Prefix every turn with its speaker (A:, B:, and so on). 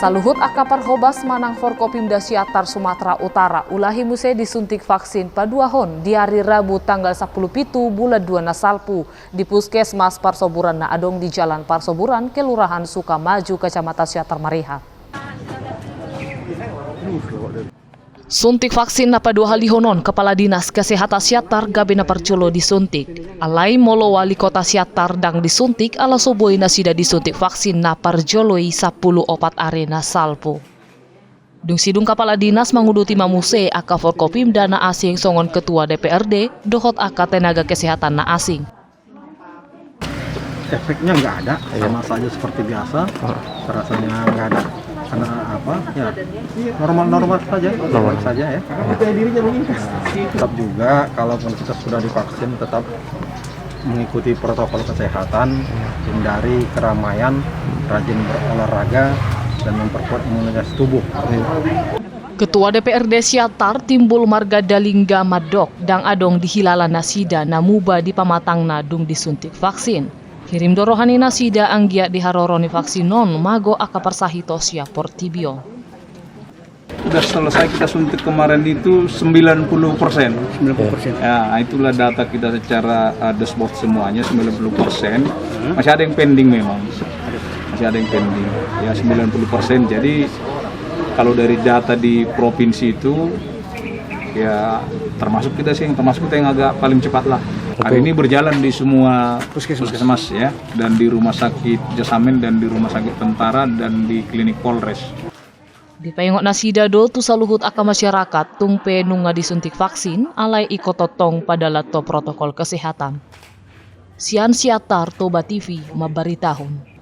A: Saluhut akapar hobas manang Forkopimda Siatar Sumatera Utara ulahi muse disuntik vaksin paduahon di hari Rabu tanggal 10 pitu bulan 2 nasalpu di Puskesmas Parsoburan na adong di Jalan Parsoburan, Kelurahan Sukamaju, Kecamatan Siatar Marihat. Suntik vaksin napa dua hali honon Kepala Dinas Kesehatan Siatar Gabena Parculo disuntik. Alai molo wali kota Siatar dang disuntik ala soboi nasida disuntik vaksin na parjoloi 10 opat arena salpo. Dung sidung Kepala Dinas menguduti mamuse aka Forkopimda na asing songon Ketua DPRD dohot aka tenaga kesehatan na asing.
B: Efeknya nggak ada, sama saja seperti biasa. Rasanya nggak ada, karena apa ya normal saja, normal saja ya. Tetap juga kalaupun kita sudah divaksin tetap mengikuti protokol kesehatan, hindari keramaian, rajin berolahraga dan memperkuat imunitas tubuh.
A: Ketua DPRD Siatar Timbul Marga Dalingga Madok dang adong di hilala nasida namuba di pamatang nadung disuntik vaksin. Kirim dorohani nasida anggia diharoroni vaksin non mago akaparsahito sia portibio.
C: Sudah selesai kita suntik kemarin itu 90%. Ya, itulah data kita secara dashboard semuanya 90%. Masih ada yang pending memang. Masih ada yang pending. Ya 90%. Jadi kalau dari data di provinsi itu ya termasuk kita sih termasuk kita yang agak paling cepat lah. Hari ini berjalan di semua puskesmas ya, dan di rumah sakit Jasamen dan di rumah sakit tentara dan di klinik Polres.
A: Di payungok nasida do tu saluhut aka masyarakat tungpe nunga disuntik vaksin alai ikototong pada lato protokol kesehatan. Sian Siatar Toba TV mabaritahun.